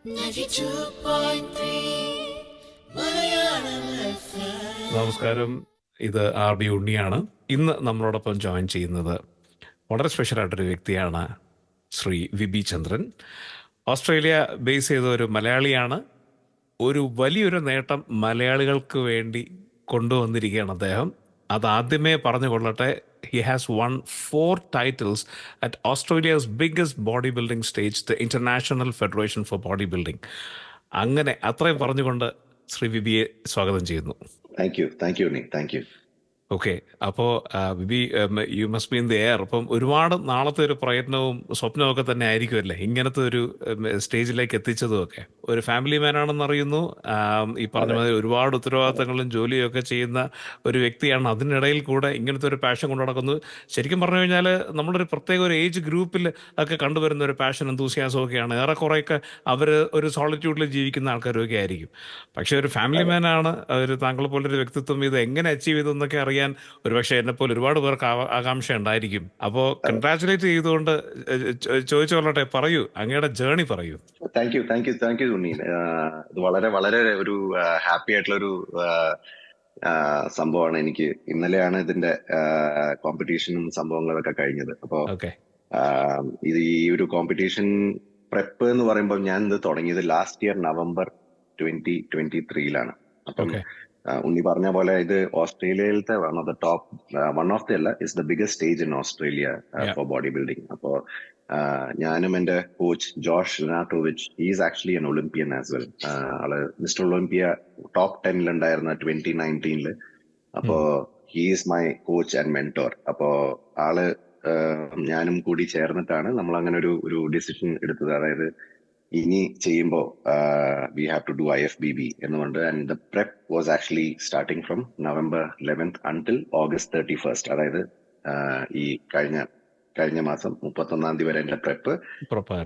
92.3 Malayalam FM. നമസ്കാരം, ഇത് R B ഉണ്ണിയാണ്. ഇന്ന് നമ്മളോടൊപ്പം ജോയിൻ ചെയ്യുന്നത് വളരെ സ്പെഷ്യലായിട്ടൊരു വ്യക്തിയാണ്, ശ്രീ വിബി ചന്ദ്രൻ. ഓസ്ട്രേലിയ ബേസ് ചെയ്ത ഒരു മലയാളിയാണ്. ഒരു വലിയൊരു നേട്ടം മലയാളികൾക്ക് വേണ്ടി കൊണ്ടുവന്നിരിക്കുകയാണ് അദ്ദേഹം. അതാദ്യമേ പറഞ്ഞു കൊള്ളട്ടെ, he has won 4 titles at Australia's biggest bodybuilding stage, the international federation for body building. അങ്ങനെ അത്രയും പറഞ്ഞുകൊണ്ട് ശ്രീ വിബിയെ സ്വാഗതം ചെയ്യുന്നു. Thank you, Nick. Thank you. Okay, അപ്പോൾ ബിബി, you must be in the air. അപ്പം ഒരുപാട് നാളത്തെ ഒരു പ്രയത്നവും സ്വപ്നവും ഒക്കെ തന്നെ ആയിരിക്കുമല്ലേ ഇങ്ങനത്തെ ഒരു സ്റ്റേജിലേക്ക് എത്തിച്ചതും ഒക്കെ. ഒരു ഫാമിലി മാനാണെന്ന് അറിയുന്നു. ഈ പറഞ്ഞ അതെ. മാതിരി ഒരുപാട് ഉത്തരവാദിത്തങ്ങളും ജോലിയും ഒക്കെ ചെയ്യുന്ന ഒരു വ്യക്തിയാണ്. അതിനിടയിൽ കൂടെ ഇങ്ങനത്തെ ഒരു പാഷൻ കൊണ്ടു നടക്കുന്നു. ശരിക്കും പറഞ്ഞു കഴിഞ്ഞാൽ നമ്മളൊരു പ്രത്യേക ഒരു ഏജ് ഗ്രൂപ്പിൽ ഒക്കെ കണ്ടുവരുന്ന ഒരു പാഷൻ എന്തൂസിയാസം ഒക്കെയാണ്. ഏറെക്കുറെയൊക്കെ അവർ ഒരു സോളിറ്റ്യൂഡിൽ ജീവിക്കുന്ന ആൾക്കാരൊക്കെ ആയിരിക്കും. പക്ഷെ ഒരു ഫാമിലി അതെ. മാനാണ് ഒരു താങ്കളെ പോലൊരു വ്യക്തിത്വം. ഇത് എങ്ങനെ അച്ചീവ് ചെയ്തു എന്നൊക്കെ അറിയാൻ ഒരുപക്ഷെ എന്നെ പോലെ ഒരുപാട് പേർക്ക് ആകാംക്ഷ ഉണ്ടായിരിക്കും. അപ്പോൾ കൺഗ്രാറ്റുലേറ്റ് ചെയ്തുകൊണ്ട് ചോദിച്ചു കൊള്ളട്ടെ, പറയൂ, അങ്ങയുടെ ജേണി പറയൂ. Thank you, ഉണ്ണി. ഇത് വളരെ വളരെ ഒരു ഹാപ്പി ആയിട്ടുള്ള ഒരു സംഭവമാണ്. എനിക്ക് ഇന്നലെയാണ് ഇതിന്റെ കോമ്പറ്റീഷനും സംഭവങ്ങളൊക്കെ കഴിഞ്ഞത്. അപ്പോ ഓക്കെ. ഇത് ഈ ഒരു കോമ്പറ്റീഷൻ പ്രെപ്പ് എന്ന് പറയുമ്പോൾ ഞാൻ ഇത് തുടങ്ങിയത് ലാസ്റ്റ് ഇയർ നവംബർ 2023 അപ്പം ഓക്കെ. ഉണ്ണി പറഞ്ഞ പോലെ ഇത് ഓസ്ട്രേലിയയിലത്തെ വൺ ഓഫ് ദി അല്ല, is the biggest stage in Australia for body building. അപ്പോ ഞാനും എന്റെ coach Josh Linatovich, is actually an Olympian as well. ആള് മിസ്റ്റർ ഒളിമ്പിയ ടോപ്പ് 10 ഉണ്ടായിരുന്ന 2019. അപ്പോ he's my coach and mentor. അപ്പോ ആള് ഞാനും കൂടി ചേർന്നിട്ടാണ് നമ്മൾ അങ്ങനെ ഒരു ഡിസിഷൻ എടുത്തത്. അതായത് ഇനി ചെയ്യുമ്പോ we have to do IFBB എന്നുകൊണ്ട്. And the prep was actually starting from November 11th until August 31st. അതായത് ഈ കഴിഞ്ഞ മാസം 31-ാം തീയതി വരെ എന്റെ പ്രെപ്പ്.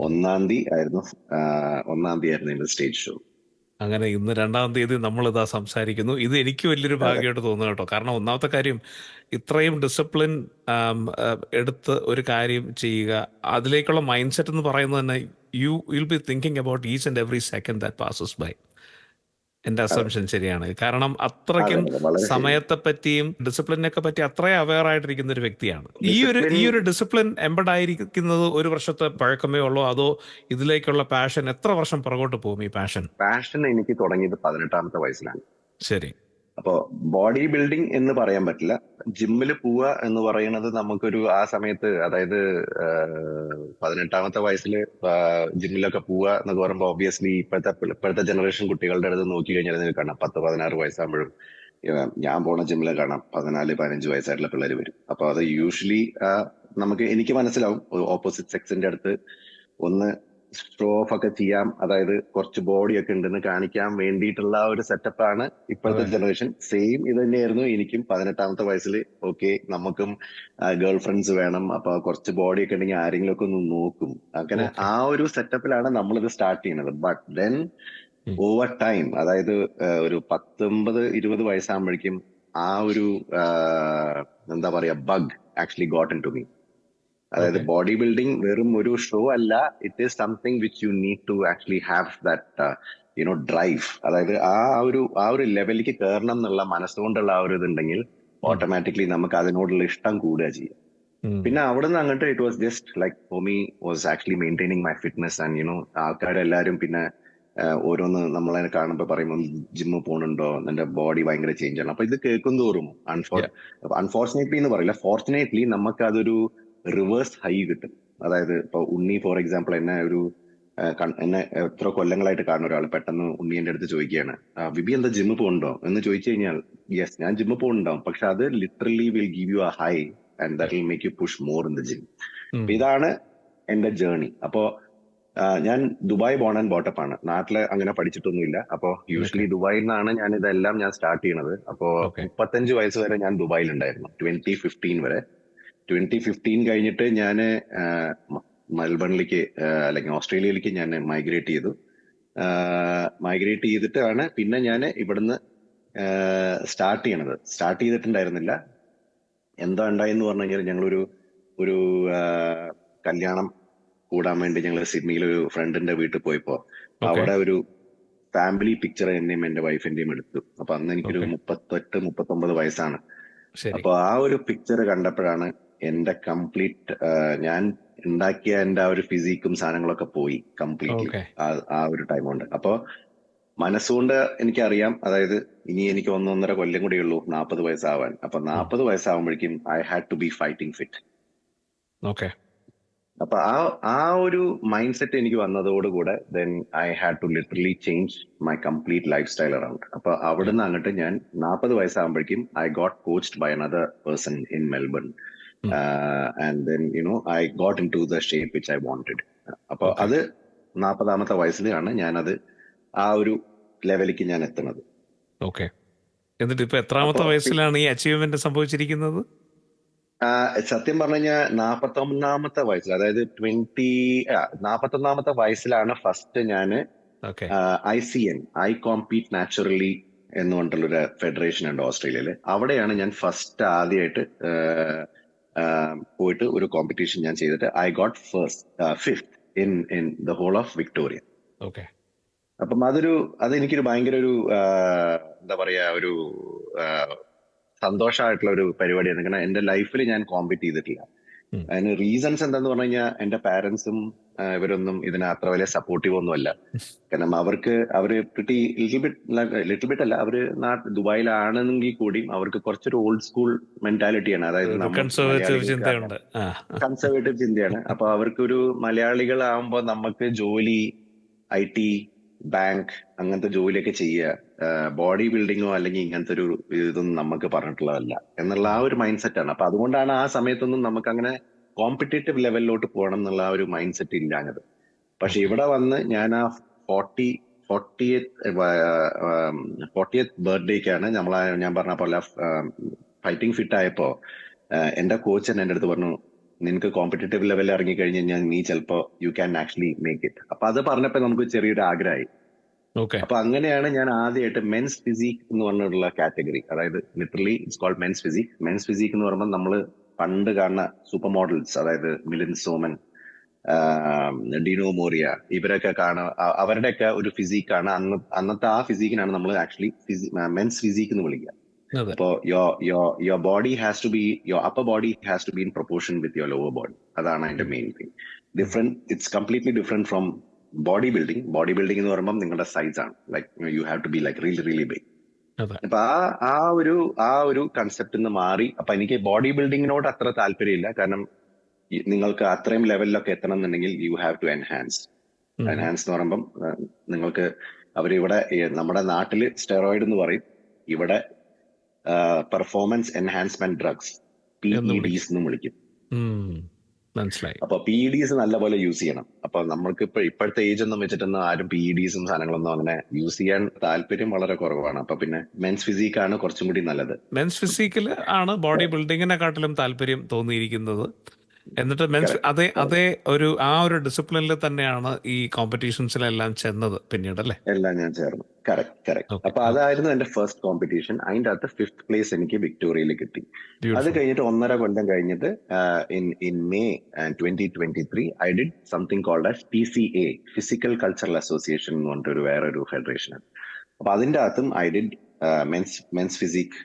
ഒന്നാം തീയതി ആയിരുന്നു എന്റെ സ്റ്റേജ് ഷോ. അങ്ങനെ ഇന്ന് 2-ാം തീയതി നമ്മളിതാ സംസാരിക്കുന്നു. ഇത് എനിക്ക് വലിയൊരു ഭാഗ്യമായിട്ട് തോന്നുന്നു കേട്ടോ. കാരണം ഒന്നാമത്തെ കാര്യം, ഇത്രയും ഡിസിപ്ലിൻ എടുത്ത് ഒരു കാര്യം ചെയ്യുക, അതിലേക്കുള്ള മൈൻഡ് സെറ്റ് എന്ന് പറയുന്നത് തന്നെ you will be thinking about each and every second that passes by. എന്റെ അസംഷൻ ശരിയാണ്. കാരണം അത്രയ്ക്കും വളരെ ശരി. സമയത്തെ പറ്റിയും ഡിസിപ്ലിനൊക്കെ പറ്റി അത്രയും അവെയർ ആയിട്ടിരിക്കുന്ന ഒരു വ്യക്തിയാണ്. ഈ Discipline- ഒരു ഡിസിപ്ലിൻ എംബഡ് ആയിരിക്കുന്നത് ഒരു വർഷത്തെ പഴക്കമേ ഉള്ളൂ, അതോ ഇതിലേക്കുള്ള പാഷൻ എത്ര വർഷം പുറകോട്ട് പോകും ഈ പാഷൻ? പാഷൻ എനിക്ക് തുടങ്ങിയത് 18-ാമത്തെ വയസ്സിലാണ്. ശരി. അപ്പോ ബോഡി ബിൽഡിംഗ് എന്ന് പറയാൻ പറ്റില്ല. ജിമ്മിൽ പോവുക എന്ന് പറയുന്നത് നമുക്കൊരു ആ സമയത്ത്, അതായത് 18-ാമത്തെ വയസ്സിൽ ജിമ്മിലൊക്കെ പോവുക എന്നൊക്കെ പറയുമ്പോൾ ഒബ്വിയസ്ലി ഇപ്പോഴത്തെ ജനറേഷൻ കുട്ടികളുടെ അടുത്ത് നോക്കി കഴിഞ്ഞാൽ നിങ്ങൾക്ക് കാണാം 10-16 വയസ്സാകുമ്പോഴും ഞാൻ പോണ ജിമ്മിൽ കാണാം 14-15 വയസ്സായിട്ടുള്ള പിള്ളേർ വരും. അപ്പൊ അത് യൂഷ്വലി എനിക്ക് മനസ്സിലാവും ഓപ്പോസിറ്റ് സെക്സിന്റെ അടുത്ത് ഒന്ന് ഷോ ഓഫ് ഒക്കെ ചെയ്യാം, അതായത് കുറച്ച് ബോഡി ഒക്കെ ഉണ്ടെന്ന് കാണിക്കാൻ വേണ്ടിയിട്ടുള്ള ഒരു സെറ്റപ്പാണ് ഇപ്പോഴത്തെ ജനറേഷൻ. സെയിം ഇത് തന്നെയായിരുന്നു എനിക്കും 18-ാമത്തെ വയസ്സിൽ. ഓക്കെ, നമുക്കും ഗേൾ ഫ്രണ്ട്സ് വേണം, അപ്പൊ കുറച്ച് ബോഡി ഒക്കെ ഉണ്ടെങ്കിൽ ആരെങ്കിലും ഒക്കെ ഒന്ന് നോക്കും. അങ്ങനെ ആ ഒരു സെറ്റപ്പിലാണ് നമ്മളിത് സ്റ്റാർട്ട് ചെയ്യുന്നത്. ബട്ട് ദെൻ ഓവർ ടൈം, അതായത് ഒരു 19-20 വയസ്സാകുമ്പോഴേക്കും ആ ഒരു എന്താ പറയാ bug actually got into me. അതായത് ബോഡി ബിൽഡിംഗ് വെറും ഒരു ഷോ അല്ല, it is something which you need to actually have that drive. അതായത് ആ ഒരു ലെവലിലേക്ക് കയറണം എന്നുള്ള മനസ്സുകൊണ്ടുള്ള ആ ഒരു ഇതുണ്ടെങ്കിൽ ഓട്ടോമാറ്റിക്കലി നമുക്ക് അതിനോടുള്ള ഇഷ്ടം കൂടുക ചെയ്യും. പിന്നെ അവിടെ നിന്ന് അങ്ങോട്ട് it was just like for me was actually maintaining my fitness. And ആൾക്കാരെല്ലാരും പിന്നെ ഓരോന്ന് നമ്മളെ കാണുമ്പോൾ പറയുമ്പോൾ ജിമ്മിൽ പോകുന്നുണ്ടോ, നിന്റെ ബോഡി ഭയങ്കര ചേഞ്ച് ആണ്. അപ്പൊ ഇത് കേൾക്കും തോറും അൺഫോർച്ചുനേറ്റ്ലി എന്ന് പറയില്ല, ഫോർച്ചുനേറ്റ്ലി നമുക്ക് അതൊരു റിവേഴ്സ് ഹൈ കിട്ടും. അതായത് ഇപ്പൊ ഉണ്ണി ഫോർ എക്സാമ്പിൾ എന്നെ എത്ര കൊല്ലങ്ങളായിട്ട് കാണുന്ന ഒരാൾ പെട്ടെന്ന് ഉണ്ണി എന്റെ അടുത്ത് ചോദിക്കുകയാണ്, വിബി എന്താ ജിമ്മിൽ പോകുന്നുണ്ടോ എന്ന് ചോദിച്ചു കഴിഞ്ഞാൽ, യെസ് ഞാൻ ജിമ്മിൽ പോകുന്നുണ്ടാവും, പക്ഷെ അത് literally will give you a high and that will make you push more in the gym. ഇതാണ് എന്റെ ജേർണി. അപ്പോ ഞാൻ ദുബായ് ബോൺ ആൻഡ് ബോട്ടപ്പ് ആണ്, നാട്ടില് അങ്ങനെ പഠിച്ചിട്ടൊന്നുമില്ല. അപ്പോ യൂഷ്വലി ദുബായിൽ നിന്നാണ് ഞാൻ സ്റ്റാർട്ട് ചെയ്യണത്. അപ്പോ 35 വയസ്സ് വരെ ഞാൻ ദുബായിലുണ്ടായിരുന്നു, 2015 വരെ. 2015 കഴിഞ്ഞിട്ട് ഞാൻ മെൽബണിലേക്ക് അല്ലെങ്കിൽ ഓസ്ട്രേലിയയിലേക്ക് ഞാൻ മൈഗ്രേറ്റ് ചെയ്തു. മൈഗ്രേറ്റ് ചെയ്തിട്ടാണ് പിന്നെ ഞാൻ ഇവിടുന്ന് സ്റ്റാർട്ട് ചെയ്തിട്ടുണ്ടായിരുന്നില്ല. എന്താ ഉണ്ടായെന്ന് പറഞ്ഞു കഴിഞ്ഞാൽ, ഞങ്ങളൊരു കല്യാണം കൂടാൻ വേണ്ടി ഞങ്ങൾ സിഡ്നിയിൽ ഒരു ഫ്രണ്ടിന്റെ വീട്ടിൽ പോയപ്പോ ഓക്കെ. അവിടെ ഒരു ഫാമിലി പിക്ചർ എന്നെയും എന്റെ വൈഫിന്റെയും എടുത്തു. അപ്പൊ അന്ന് എനിക്കൊരു ഓക്കെ. 38-39 വയസ്സാണ്. ശരി. അപ്പൊ ആ ഒരു പിക്ചർ കണ്ടപ്പോഴാണ് എന്റെ കംപ്ലീറ്റ് ഞാൻ ഉണ്ടാക്കിയ എന്റെ ആ ഒരു ഫിസിക്കും സാധനങ്ങളൊക്കെ പോയി കംപ്ലീറ്റ്ലി ഓക്കെ. ആ ഒരു ടൈം കൊണ്ട്. അപ്പൊ മനസ്സുകൊണ്ട് എനിക്കറിയാം, അതായത് ഇനി എനിക്ക് 1-1.5 കൊല്ലം കൂടി ഉള്ളൂ 40 വയസ്സാവാൻ. അപ്പൊ ഉം. 40 വയസ്സാവുമ്പോഴേക്കും I had to be fighting fit. Okay. അപ്പൊ ആ ഒരു മൈൻഡ് സെറ്റ് എനിക്ക് വന്നതോടുകൂടെ then I had to literally change my complete life style around. അപ്പൊ Yeah. അവിടുന്ന് അങ്ങോട്ട് ഞാൻ 40 വയസ്സാകുമ്പോഴേക്കും I got coached by another person in Melbourne. Um. And then I got into the shape which I wanted. അപ്പൊ okay. അത് 40-ാമത്തെ വയസ്സിലാണ് ഞാനത് ആ ഒരു ലെവലിലേക്ക് ഞാൻ എത്തുന്നത്. ഓക്കെ. എന്നിട്ട് ഇപ്പൊ അപ്പൊ എത്രാമത്തെ വയസ്സിലാണ് ഈ അച്ചീവ്മെന്റ് സംഭവിച്ചിരിക്കുന്നത്? സത്യം പറഞ്ഞു കഴിഞ്ഞാൽ 41-ാമത്തെ വയസ്സിൽ, അതായത് 41-ാമത്തെ വയസ്സിലാണ് ഫസ്റ്റ് ഞാന് okay. ICN, I compete naturally എന്ന് പറഞ്ഞിട്ടുള്ളൊരു ഫെഡറേഷൻ ഉണ്ട് ഓസ്ട്രേലിയയില്. അവിടെയാണ് ഞാൻ ഫസ്റ്റ് ആദ്യമായിട്ട് പോയിട്ട് ഒരു കോമ്പറ്റീഷൻ ഞാൻ ചെയ്തിട്ട് I got fifth in the whole of Victoria. Okay. അപ്പം അത് എനിക്കൊരു ഭയങ്കര ഒരു എന്താ പറയാ, ഒരു സന്തോഷമായിട്ടുള്ള ഒരു പരിപാടിയാണ്. കാരണം എന്റെ ലൈഫിൽ ഞാൻ കോമ്പീറ്റ് ചെയ്തിട്ടില്ല. ഉം. അതിന് റീസൺസ് എന്താന്ന് പറഞ്ഞു കഴിഞ്ഞാൽ എന്റെ പാരന്റ്സും ഇവരൊന്നും ഇതിന് അത്ര വലിയ സപ്പോർട്ടീവ് ഒന്നും അല്ല. കാരണം അവര് ലിറ്റിൽ ബിറ്റ് അല്ല, അവര് ദുബായിലാണെങ്കിൽ കൂടിയും അവർക്ക് കുറച്ചൊരു ഓൾഡ് സ്കൂൾ മെന്റാലിറ്റിയാണ്. അതായത് ഒരു നമുക്ക് കൺസർവേറ്റീവ് മലയാളികൾക്ക് ചിന്തയുണ്ട്. ആ. കൺസർവേറ്റീവ് ചിന്തയാണ്. അപ്പൊ അവർക്കൊരു മലയാളികളാകുമ്പോ നമുക്ക് ജോലി, IT, ബാങ്ക് അങ്ങനത്തെ ജോലിയൊക്കെ ചെയ്യുക, ബോഡി ബിൽഡിങ്ങോ അല്ലെങ്കിൽ ഇങ്ങനത്തെ ഒരു ഇതൊന്നും നമുക്ക് പറഞ്ഞിട്ടുള്ളതല്ല എന്നുള്ള ആ ഒരു മൈൻഡ് സെറ്റ് ആണ്. അപ്പൊ അതുകൊണ്ടാണ് ആ സമയത്തൊന്നും നമുക്ക് അങ്ങനെ കോമ്പറ്റേറ്റീവ് ലെവലിലോട്ട് പോകണം എന്നുള്ള ആ ഒരു മൈൻഡ് സെറ്റ് ഇല്ലാഞ്ഞത്. പക്ഷെ ഓക്കെ. ഇവിടെ വന്ന് ഞാൻ ആ 40th ബർത്ത്ഡേക്കാണ് ഞാൻ പറഞ്ഞ പോലെ ഫൈറ്റിംഗ് ഫിറ്റ് ആയപ്പോ എന്റെ കോച്ച് തന്നെ എന്റെ അടുത്ത് പറഞ്ഞു, നിനക്ക് കോമ്പറ്റേറ്റീവ് ലെവലിൽ ഇറങ്ങി കഴിഞ്ഞ് കഴിഞ്ഞാൽ നീ ചിലപ്പോ you can actually make it. അപ്പൊ അത് പറഞ്ഞപ്പോ നമുക്ക് ചെറിയൊരു ആഗ്രഹമായി. ഓക്കെ. അപ്പൊ അങ്ങനെയാണ് ഞാൻ ആദ്യമായിട്ട് മെൻസ് ഫിസിക് എന്ന് പറഞ്ഞിട്ടുള്ള കാറ്റഗറി, അതായത് literally it's called men's physique. Men's physique എന്ന് പറയുമ്പോൾ നമ്മൾ പണ്ട് കാണുന്ന സൂപ്പർ മോഡൽസ്, അതായത് മിലിൻ സോമൻ, ഡിനോ മോറിയ, ഇവരൊക്കെ അവരുടെയൊക്കെ ഒരു ഫിസിക്കാണ് അന്നത്തെ ആ ഫിസിക്കിനാണ് നമ്മൾ ആക്ച്വലി മെൻസ് ഫിസിക് എന്ന് വിളിക്കുക. അതെ. അപ്പോ your body has to be, your upper body has to be in proportion with your lower body. അതാണ് അതിന്റെ main thing. It's completely different from body building. Body building എന്ന് പറയുമ്പോൾ നിങ്ങളുടെ സൈസ് ആണ്, like you have to be like really really big. അതെ. അപ്പൊ ആ ഒരു കൺസെപ്റ്റ് നിന്ന് മാറി. അപ്പൊ എനിക്ക് ബോഡി ബിൽഡിങ്ങിനോട് അത്ര താല്പര്യമില്ല. കാരണം നിങ്ങൾക്ക് അത്രയും ലെവലിലൊക്കെ എത്തണം എന്നുണ്ടെങ്കിൽ you have to enhance. Enhance എന്ന് പറയുമ്പം നിങ്ങൾക്ക് അവരിവിടെ നമ്മുടെ നാട്ടില് സ്റ്റെറോയിഡ് എന്ന് പറയും, ഇവിടെ പെർഫോമൻസ് എൻഹാൻസ്മെന്റ് ഡ്രഗ്സ്, PEDs എന്നും വിളിക്കും. മനസ്സിലായി. അപ്പൊ PEDs നല്ലപോലെ യൂസ് ചെയ്യണം. അപ്പൊ നമ്മൾക്ക് ഇപ്പോഴത്തെ ഏജ് ഒന്നും വെച്ചിട്ടൊന്നും ആരും PEDസും സാധനങ്ങളൊന്നും അങ്ങനെ യൂസ് ചെയ്യാൻ താല്പര്യം വളരെ കുറവാണ്. അപ്പൊ പിന്നെ മെൻസ് ഫിസിക് ആണ് കുറച്ചും കൂടി നല്ലത്. മെൻസ് ഫിസിക്കിൽ ആണ് ബോഡി ബിൽഡിങ്ങിനെക്കാട്ടിലും താല്പര്യം തോന്നിയിരിക്കുന്നത്. എന്നിട്ട് അതേ ആ ഒരു ഡിസിപ്ലിനിൽ തന്നെയാണ് ഈ കോമ്പറ്റീഷൻസിലെല്ലാം ചെന്നത് പിന്നീട്, അല്ലേ? എല്ലാം ഞാൻ ചേർന്നു. കറക്റ്റ്. ഓക്കെ. അപ്പൊ അതായിരുന്നു എന്റെ ഫസ്റ്റ് കോമ്പറ്റീഷൻ. അതിന്റെ അകത്ത് 5th പ്ലേസ് എനിക്ക് വിക്ടോറിയയിൽ കിട്ടി. അത് കഴിഞ്ഞിട്ട് 1.5 കൊല്ലം കഴിഞ്ഞിട്ട് in May 2023 I did something called as PCA, physical cultural association എന്ന് പറഞ്ഞിട്ട് വേറൊരു ഫെഡറേഷൻ. അപ്പൊ അതിന്റെ അകത്തും I did men's physique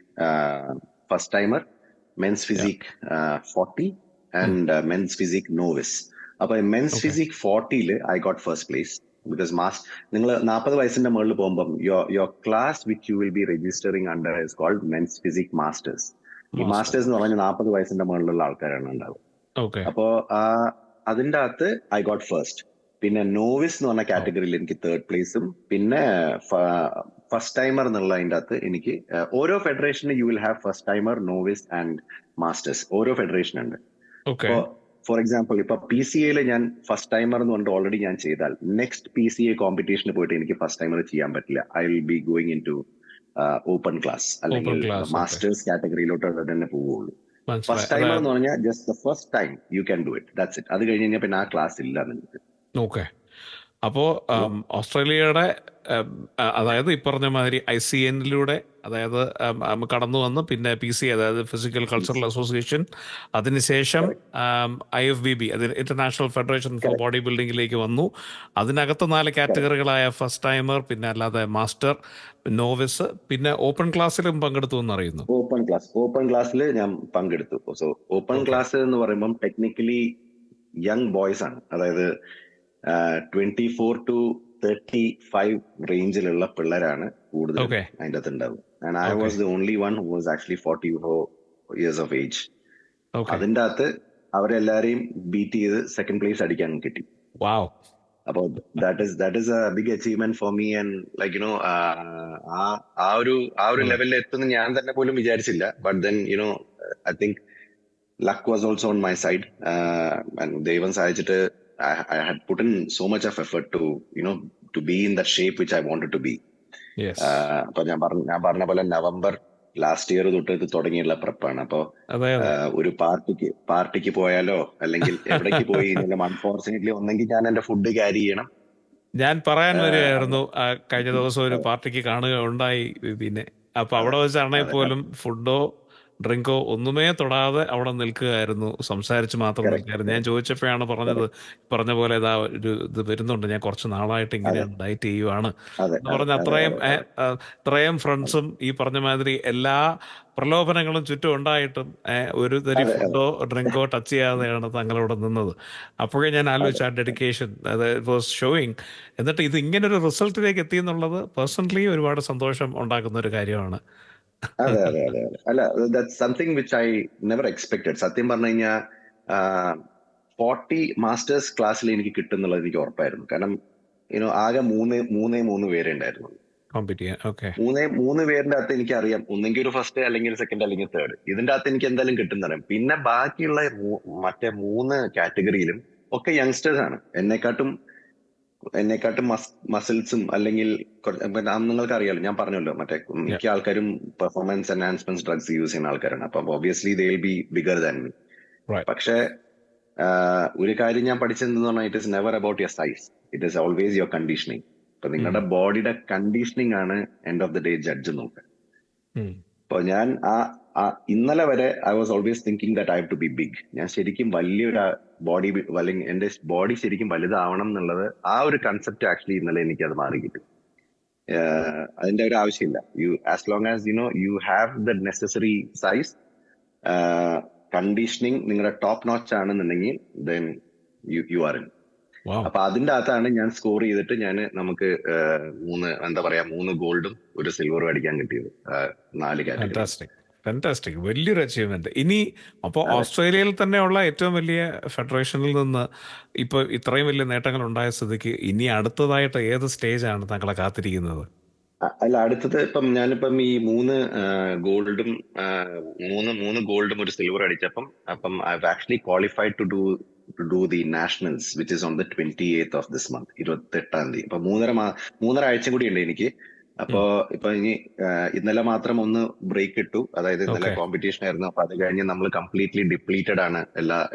first timer, men's physique 40 and men's physique novice. അപ്പൊ men's physique 40 I got first place. Because നിങ്ങൾ 40 വയസ്സിന്റെ മുകളിൽ പോകുമ്പോൾ your class which you will be registering under is called men's physique masters. ഈ masters എന്ന് പറഞ്ഞാൽ 40 വയസ്സിന്റെ മുകളിലുള്ള ആൾക്കാരാണ് ഉണ്ടാവുക. അപ്പോ അതിന്റെ അകത്ത് ഐ ഗോട്ട് ഫസ്റ്റ്. പിന്നെ നോവിസ് എന്ന് പറഞ്ഞ കാറ്റഗറിയിൽ എനിക്ക് 3rd പ്ലേസും, പിന്നെ ഫസ്റ്റ് ടൈമർ എന്നുള്ള അതിന്റെ അകത്ത് എനിക്ക് ഓരോ ഫെഡറേഷന് you will have first timer, novice and masters. ഓരോ ഫെഡറേഷൻ ഉണ്ട്. അപ്പോ ഫോർ എക്സാമ്പിൾ ഇപ്പൊ PCA ഞാൻ ഫസ്റ്റ് ടൈമർ എന്ന് പറഞ്ഞിട്ട് ഓൾറെഡി ഞാൻ ചെയ്താൽ നെക്സ്റ്റ് PCA കോമ്പറ്റീഷന് പോയിട്ട് എനിക്ക് ഫസ്റ്റ് ടൈമർ ചെയ്യാൻ പറ്റില്ല. I will be going into open class അല്ലെങ്കിൽ മാസ്റ്റേഴ്സ് കാറ്റഗറിയിലോട്ട് തന്നെ പോവുള്ളൂ. ഫസ്റ്റ് ടൈമർ എന്ന് പറഞ്ഞാൽ just the first time you can do it, that's it. അത് കഴിഞ്ഞ് കഴിഞ്ഞാൽ പിന്നെ ആ ക്ലാസ് ഇല്ല നിങ്ങൾക്ക്. ഓക്കെ. അപ്പോൾ ഹലോ. ഓസ്ട്രേലിയയുടെ അതായത് ഈ പറഞ്ഞ മാതിരി ICNലൂടെ അതായത് കടന്നു വന്ന് പിന്നെ PC അതായത് ഫിസിക്കൽ കൾച്ചറൽ അസോസിയേഷൻ, അതിനുശേഷം കറക്റ്റ്. IFBB അത് international federation for correct. Body ബിൽഡിങ്ങിലേക്ക് വന്നു. അതിനകത്ത് 4 കറക്റ്റ്. കാറ്റഗറികളായ ഫസ്റ്റ് ടൈമർ, പിന്നെ അല്ലാതെ മാസ്റ്റർ, നോവിസ്, പിന്നെ ഓപ്പൺ ക്ലാസ്സിലും പങ്കെടുത്തു എന്നറിയുന്നു. ഓപ്പൺ ക്ലാസ്സിൽ ഞാൻ പങ്കെടുത്തു. So open okay. ക്ലാസ് എന്ന് പറയുമ്പം ടെക്നിക്കലി യങ് ബോയ്സ് ആണ്. അതായത് 24 to 35 റേഞ്ചിലുള്ള പിള്ളേരാണ് കൂടുതലും ഓക്കെ. അതിൻ്റെ അകത്ത് ഉണ്ടാവും. And I okay. Was the only one who was actually 44 years of age. Okay. അതിൻ്റെ അകത്ത് അവരെല്ലാരെയും ബീറ്റ് ചെയ്ത് സെക്കൻഡ് പ്ലേസ് അടിക്കാൻ കിട്ടി. വാവ്. അപ്പൊ that is a big achievement for me. And like uh uh ഒരു അതെ. ലെവലിൽ എത്തുന്ന ഞാൻ തന്നെ പോലും വിചാരിച്ചില്ല. But then I think luck was also on my side. And ദൈവം സഹായിച്ചിട്ട് I had put in so much of effort to be in that shape which I wanted to be. Yes. അപ്പൊ ഞാൻ പറഞ്ഞ പോലെ നവംബർ ലാസ്റ്റ് ഇയർ തൊട്ട് ഇത് തുടങ്ങിയുള്ള പ്രെപ്പാണ്. അപ്പൊ അതെ, അതെ. ഒരു പാർട്ടിക്ക് പോയാലോ അല്ലെങ്കിൽ എവിടേക്ക് പോയി കഴിഞ്ഞാലും അൺഫോർച്ചുനേറ്റ്ലി ഒന്നെങ്കിൽ ഞാൻ എന്റെ ഫുഡ് ക്യാരി ചെയ്യണം. ഞാൻ പറയാൻ അതെ. വരികയായിരുന്നു, കഴിഞ്ഞ ദിവസം ഒരു പാർട്ടിക്ക് കാണുകയുണ്ടായി പിന്നെ. അപ്പൊ അതെ. അവിടെ വെച്ചാണെങ്കിൽ അതെ. പോലും ഫുഡോ ഡ്രിങ്കോ ഒന്നുമേ തൊടാതെ അവിടെ നിൽക്കുകയായിരുന്നു, സംസാരിച്ച് മാത്രം കറക്റ്റ്. നിൽക്കുകയായിരുന്നു. ഞാൻ കറക്റ്റ്. ചോദിച്ചപ്പോഴാണ് പറഞ്ഞത്, കറക്റ്റ്. പറഞ്ഞ പോലെ ഇതാ ഒരു ഇത് വരുന്നുണ്ട്, ഞാൻ കുറച്ച് നാളായിട്ട് അതെ. ഇങ്ങനെയാണ് ഡയറ്റ് ചെയ്യുവാണ് അതെ. എന്ന് അതെ. പറഞ്ഞ അതെ. അത്രയും അതെ. ഇത്രയും അതെ. ഫ്രണ്ട്സും ഈ പറഞ്ഞ മാതിരി എല്ലാ പ്രലോഭനങ്ങളും ചുറ്റും ഉണ്ടായിട്ടും ഒരു തരി അതെ. അതെ. ഫുഡോ ഡ്രിങ്കോ ടച്ച് ചെയ്യാതെയാണ് തങ്ങളവിടെ നിന്നത്. അപ്പോഴേ ഞാൻ അതെ. ആലോചിച്ച ആ ഡെഡിക്കേഷൻ അത് ഇറ്റ് വാസ് ഷോയിങ്. എന്നിട്ട് ഇത് ഇങ്ങനൊരു റിസൾട്ടിലേക്ക് എത്തി എന്നുള്ളത് പേഴ്സണലി ഒരുപാട് സന്തോഷം ഉണ്ടാക്കുന്ന ഒരു കാര്യമാണ്. അതെ. അതെ. അതെ. അതെ. അല്ല, that's something which I never expected. സത്യം പറഞ്ഞു കഴിഞ്ഞാൽ 40 മാസ്റ്റേഴ്സ് ക്ലാസ്സിൽ എനിക്ക് കിട്ടുന്നുള്ളത് എനിക്ക് ഉറപ്പായിരുന്നു. കാരണം ആകെ മൂന്നേ പേരെ ഉണ്ടായിരുന്നു. കോമ്പീറ്റ് ചെയ്യാൻ. ഓക്കെ. മൂന്ന് പേരിന്റെ അകത്ത് എനിക്കറിയാം ഒന്നെങ്കിൽ ഒരു ഫസ്റ്റ് അല്ലെങ്കിൽ ഒരു സെക്കൻഡ് അല്ലെങ്കിൽ തേർഡ്. ഇതിന്റെ അകത്ത് എനിക്ക് എന്തായാലും കിട്ടുന്നറിയാം. പിന്നെ ബാക്കിയുള്ള മറ്റേ 3 കാറ്റഗറിയിലും ഒക്കെ യങ്സ്റ്റേഴ്സ് ആണ്. എന്നെക്കാട്ടും മസിൽസും അല്ലെങ്കിൽ നിങ്ങൾക്ക് അറിയാലോ, ഞാൻ പറഞ്ഞല്ലോ മറ്റേ Yeah. മിക്ക ആൾക്കാരും പെർഫോമൻസ് എൻഹാൻസ്മെന്റ് ഡ്രഗ്സ് യൂസ് ചെയ്യുന്ന ആൾക്കാരാണ്. അപ്പം obviously they will be bigger than me. Right. പക്ഷേ ഒരു കാര്യം ഞാൻ പഠിച്ചതെന്ന് പറഞ്ഞാൽ it is never about your size, it is always your conditioning. ഇപ്പൊ നിങ്ങളുടെ ഉം. ബോഡിയുടെ കണ്ടീഷനിങ് ആണ് end of the day judge നോക്കുക. ഉം. അപ്പൊ ഞാൻ ഇന്നലെ വരെ I was always thinking that I have to be big. ഞാൻ ശരിക്കും വലിയൊരു ബോഡി, അല്ലെങ്കിൽ എന്റെ ബോഡി ശരിക്കും വലുതാവണം എന്നുള്ളത് ആ ഒരു കൺസെപ്റ്റ് ആക്ച്വലി ഇന്നലെ എനിക്ക് അത് മാറി കിട്ടി. അതിന്റെ ഒരു ആവശ്യമില്ല. As long as you have the necessary size, conditioning നിങ്ങളുടെ ടോപ്പ് നോച്ച് ആണെന്നുണ്ടെങ്കിൽ then you are in. Wow. അപ്പൊ അതിന്റെ അകത്താണ് ഞാൻ സ്കോർ ചെയ്തിട്ട് നമുക്ക് എന്താ പറയാ 3 ഗോൾഡും ഒരു സിൽവറും അടിക്കാൻ കിട്ടിയത് 4 കാറ്റഗറി. ഫാന്റാസ്റ്റിക്. ഫാന്റാസ്റ്റിക്. വലിയൊരു അച്ചീവ്മെന്റ്. ഇനി അപ്പോൾ അതെ. ഓസ്ട്രേലിയയിൽ തന്നെയുള്ള ഏറ്റവും വലിയ ഫെഡറേഷനിൽ നിന്ന് ഇപ്പോൾ ഇത്രയും വലിയ നേട്ടങ്ങൾ ഉണ്ടായ സ്ഥിതിക്ക് ഇനി അടുത്തതായിട്ട് ഏത് സ്റ്റേജാണ് താങ്കളെ കാത്തിരിക്കുന്നത്? അല്ല, അടുത്തത് ഞാനിപ്പം ഈ 3 ഗോൾഡും മൂന്ന് ഗോൾഡും ഒരു സിൽവർ അടിച്ചപ്പം I have actually qualified to do the nationals which is on the 28th of this month, 28ാം തീയതി. അപ്പൊ മൂന്നര ആഴ്ച കൂടി ഉണ്ട് എനിക്ക്. അപ്പോ ഇപ്പൊ ഇനി ഇന്നലെ മാത്രം ഒന്ന് ബ്രേക്ക് ഇട്ടു. അതായത് ഇന്നലെ ഓക്കെ. കോമ്പറ്റീഷൻ ആയിരുന്നു. അപ്പൊ അത് കഴിഞ്ഞ് നമ്മൾ കംപ്ലീറ്റ്ലി ഡിപ്ലീറ്റഡ് ആണ്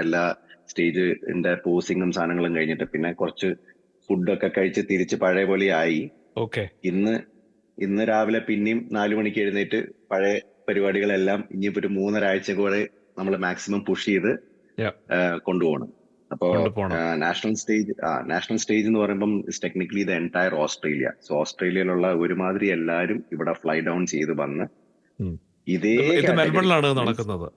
എല്ലാ സ്റ്റേജിന്റെ പോസിങ്ങും സാധനങ്ങളും കഴിഞ്ഞിട്ട്. പിന്നെ കുറച്ച് ഫുഡൊക്കെ കഴിച്ച് തിരിച്ച് പഴയ പോലെ ആയി. ഓക്കെ. ഇന്ന് രാവിലെ പിന്നെയും 4 മണിക്ക് എഴുന്നേറ്റ് പഴയ പരിപാടികളെല്ലാം ഇനിയിപ്പോ ഒരു 3.5 ആഴ്ച കൂടെ നമ്മൾ മാക്സിമം പുഷ് ചെയ്ത് Yeah. കൊണ്ടുപോകണം. അപ്പോ കൊണ്ടുപോകണം. നാഷണൽ സ്റ്റേജ് എന്ന് പറയുമ്പം is technically the entire Australia. So ഓസ്ട്രേലിയയിലുള്ള ഒരുമാതിരി എല്ലാവരും ഇവിടെ ഫ്ലൈ ഡൗൺ ചെയ്ത് വന്ന് ഉം. ഇതേ ഇത് കാറ്റഗറി മെൽബണിലാണ് മീൻസ് നടക്കുന്നത്,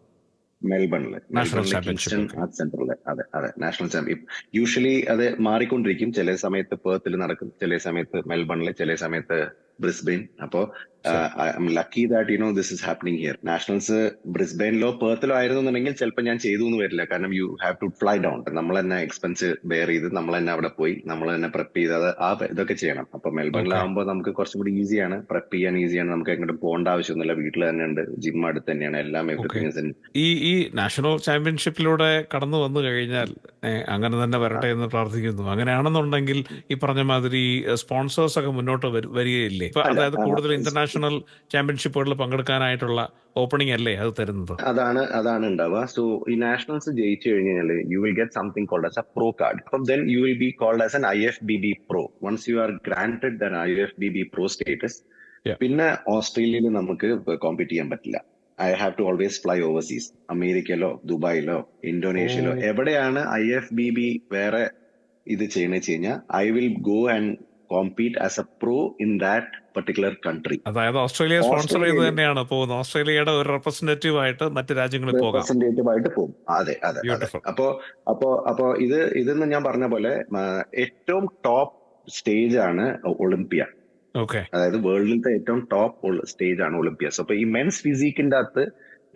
മെൽബണില് national championship. Kingston okay. Arts സെന്ററില്. അതെ നാഷണൽ ചാമ്പ്യൻ. യൂഷ്വലി അത് മാറിക്കൊണ്ടിരിക്കും. ചില സമയത്ത് പെർത്തിൽ നടക്കും, ചില സമയത്ത് മെൽബണില്, ചില സമയത്ത് ബ്രിസ്ബെയിൻ. അപ്പോ ശരി. I'm lucky that this is happening here. Nationals ബ്രിസ്ബെയിനിലോ പെർത്തിലോ ആയിരുന്നുണ്ടെങ്കിൽ ചിലപ്പോൾ ഞാൻ ചെയ്തു എന്ന് വരില്ല. കാരണം you have to fly down. നമ്മൾ തന്നെ എക്സ്പെൻസ് ബെയർ ചെയ്ത് നമ്മൾ തന്നെ അവിടെ പോയി നമ്മൾ തന്നെ പ്രെപ്പ് ചെയ്ത് ഇതൊക്കെ ചെയ്യണം. അപ്പൊ ഓക്കെ. മെൽബണിലാവുമ്പോൾ നമുക്ക് കുറച്ചും കൂടി ഈസിയാണ്, പ്രെപ്പ് ചെയ്യാൻ ഈസിയാണ്. നമുക്ക് എങ്ങോട്ടും പോകേണ്ട ആവശ്യമൊന്നുമില്ല, വീട്ടിൽ തന്നെ ഉണ്ട്, ജിം അടുത്ത് തന്നെയാണ്, എല്ലാം ഓക്കെ. Everything is in. ഈ നാഷണൽ ചാമ്പ്യൻഷിപ്പിലൂടെ കടന്നു വന്നു കഴിഞ്ഞാൽ അങ്ങനെ തന്നെ വരട്ടെ എന്ന് പ്രാർത്ഥിക്കുന്നു. അങ്ങനെയാണെന്നുണ്ടെങ്കിൽ ഈ പറഞ്ഞ മാതിരി സ്പോൺസേഴ്സ് ഒക്കെ മുന്നോട്ട് വരികയില്ലേ? ഇല്ലേ? അല്ല അതായത് കൂടുതൽ ഇന്റർനാഷണൽ ചാമ്പ്യൻഷിപ്പുകളിൽ പങ്കെടുക്കാനായിട്ടുള്ള ഓപ്പണിംഗ് അല്ലേ അത് തരുന്നത്? അതാണ് ഉണ്ടാവുക. സോ ഈ നാഷണൽസ് ജയിച്ചു കഴിഞ്ഞാൽ you will get something called as a pro card. അപ്പം then you will be called as an IFBB pro. Once you are granted then IFBB pro status, Yeah. പിന്നെ ഓസ്ട്രേലിയയിൽ നമുക്ക് കോമ്പീറ്റ് ചെയ്യാൻ പറ്റില്ല. I have to always fly overseas. അമേരിക്കയിലോ ദുബായിലോ ഇന്തോനേഷ്യയിലോ ഓ, എവിടെയാണ് IFBB വേറെ ഇത് ചെയ്യണമെന്ന് വെച്ച് കഴിഞ്ഞാൽ I will go and compete as a pro in that particular country. അതായത് ഓസ്ട്രേലിയ സ്പോൺസർ ചെയ്ത് ഓസ്ട്രേലിയയിൽ തന്നെയാണ് പോകുന്നത്. ഓസ്ട്രേലിയയുടെ ഒരു റെപ്രസെന്റേറ്റീവ് ആയിട്ട് മറ്റ് രാജ്യങ്ങളിൽ പോകാം. റെപ്രസെന്റേറ്റീവ് ആയിട്ട് പോകും. അതെ അതെ അതെ. ബ്യൂട്ടിഫുൾ. അപ്പോ ഇതെന്ന് ഞാൻ പറഞ്ഞ പോലെ ഏറ്റവും ടോപ്പ് സ്റ്റേജ് ആണ് ഒളിമ്പിയ. ഓക്കെ. അതായത് വേൾഡിലത്തെ ഏറ്റവും ടോപ്പ് സ്റ്റേജ് ആണ് ഒളിമ്പിയാസ്. അപ്പൊ ഈ മെൻസ് ഫിസിക്കിന്റെ അകത്ത്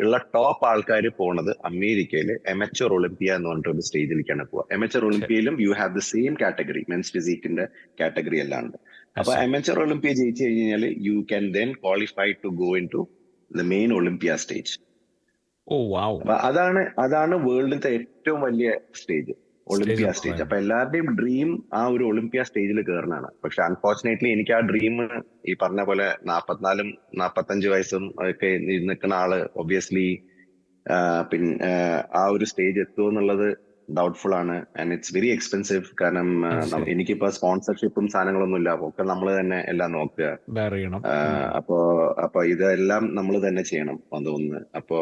ഉള്ള ടോപ്പ് ആൾക്കാർ പോണത് അമേരിക്കയില് എമച്വർ ഒളിമ്പിയ എന്ന് പറഞ്ഞിട്ട് ഒരു സ്റ്റേജിലേക്കാണ് പോവുക. എമച്വർ ശരി. ഒളിമ്പിയയിലും you have the same category, men's ഫിസിക്കിന്റെ കാറ്റഗറി എല്ലാം ഉണ്ട്. I അപ്പൊ see. എമച്വർ ഒളിമ്പിയ ജയിച്ചു കഴിഞ്ഞാൽ you can then qualify to go into the main Olympia stage. Oh wow. അപ്പൊ അതാണ് വേൾഡിലത്തെ ഏറ്റവും വലിയ സ്റ്റേജ്, സ്റ്റേജ് ഒളിമ്പിയ എന്ന് സ്റ്റേജ്. അപ്പൊ പറയുന്നത്. എല്ലാവരുടെയും ഡ്രീം ആ ഒരു ഒളിമ്പിയ സ്റ്റേജിൽ കയറുന്നതാണ്. പക്ഷെ അൺഫോർച്ചുനേറ്റ്ലി എനിക്ക് ആ ഡ്രീം ഈ പറഞ്ഞ പോലെ 44-45 വയസ്സും ഒക്കെ നിൽക്കുന്ന ആള് ഒബ്വിയസ്ലി പിന്നെ ആ ഒരു സ്റ്റേജ് എത്തുമോ എന്നുള്ളത് ഡൗട്ട്ഫുൾ ആണ്. And it's very expensive. കാരണം അത് ശരി. എനിക്കിപ്പോ സ്പോൺസർഷിപ്പും സാധനങ്ങളൊന്നും ഇല്ല. ഒക്കെ നമ്മൾ തന്നെ എല്ലാം നോക്കുക. ബെയർ ചെയ്യണം. അപ്പോ അപ്പൊ ഇതെല്ലാം നമ്മൾ തന്നെ ചെയ്യണം ഒന്ന്. അപ്പോ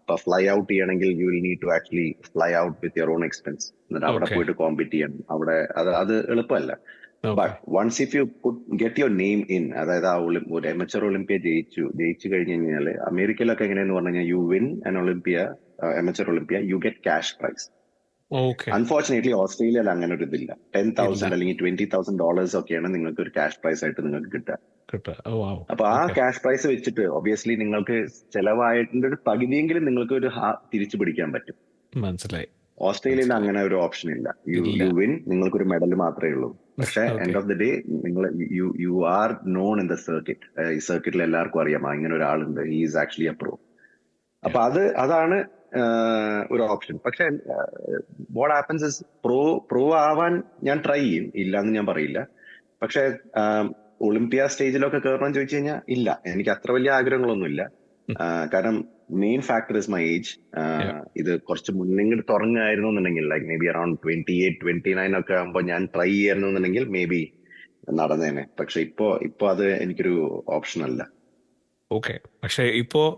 ഇപ്പൊ ഫ്ലൈ ഔട്ട് ചെയ്യണമെങ്കിൽ you will need to actually fly out with your own expense. എന്നിട്ട് അവിടെ ഓക്കെ. പോയിട്ട് കോമ്പീറ്റ് ചെയ്യണം. അത് എളുപ്പമല്ല. Okay. But once if you get your name in, അതായത് ഒരു എമച്ചർ ഒളിമ്പിയ ജയിച്ചു കഴിഞ്ഞു കഴിഞ്ഞാൽ അമേരിക്കയിലൊക്കെ എങ്ങനെയെന്ന് പറഞ്ഞു കഴിഞ്ഞാൽ you win an Olympia, amateur Olympia, you get cash prize. Okay. Unfortunately ഓസ്ട്രേലിയയിൽ അങ്ങനെ ഒരു ഇതില്ല. ഇല്ല. 10,000 അല്ലെങ്കിൽ $20,000 ഒക്കെയാണ് നിങ്ങൾക്ക് ഒരു ക്യാഷ് പ്രൈസ് ആയിട്ട് നിങ്ങൾക്ക് കിട്ടുക. കിട്ടുക. ഓ വാവ്. അപ്പൊ ആ ഓക്കെ. ക്യാഷ് പ്രൈസ് വെച്ചിട്ട് ഒബിയസ്ലി നിങ്ങൾക്ക് ചെലവായതിന്റെ ഒരു പകുതിയെങ്കിലും നിങ്ങൾക്ക് ഒരു തിരിച്ചു പിടിക്കാൻ പറ്റും. മനസ്സിലായി. ഓസ്ട്രേലിയയിൽ മനസ്സിലായി. അങ്ങനെ ഒരു ഓപ്ഷൻ ഇല്ല. ഇല്ല. യു വിൻ, നിങ്ങൾക്കൊരു മെഡൽ മാത്രമേ ഉള്ളൂ. പക്ഷെ okay. End of the day നിങ്ങൾ you are known in the circuit. ഈ സർക്കിറ്റിൽ എല്ലാവർക്കും അറിയാം ഇങ്ങനെ ഒരാളുണ്ട്, he is actually a pro. അപ്പൊ അതാണ് ഒരു ഓപ്ഷൻ. പക്ഷെ വാട്ട് ഹാപ്പൻസ് ഇസ് പ്രോ ആവാൻ ഞാൻ ട്രൈ ചെയ്യും, ഇല്ല എന്ന് ഞാൻ പറയില്ല. പക്ഷെ ഒളിമ്പിയ സ്റ്റേജിലൊക്കെ കയറണം ചോദിച്ചു കഴിഞ്ഞാൽ ഇല്ല, എനിക്ക് അത്ര വലിയ ആഗ്രഹങ്ങളൊന്നുമില്ല. കാരണം main factor is my age. ഇത് കുറച്ച് മുന്നിങ്ങോട്ട് തുടങ്ങായിരുന്നു എന്നുണ്ടെങ്കിൽ ലൈക്ക് മേ ബി അറൌണ്ട് 28-29 ഒക്കെ ആകുമ്പോൾ ഞാൻ ട്രൈ ചെയ്യായിരുന്നു എന്നുണ്ടെങ്കിൽ മേ ബി നടന്നേനെ. പക്ഷെ ഇപ്പോ അത് എനിക്കൊരു ഓപ്ഷൻ അല്ല. ഓക്കെ. പക്ഷേ ഇപ്പോൾ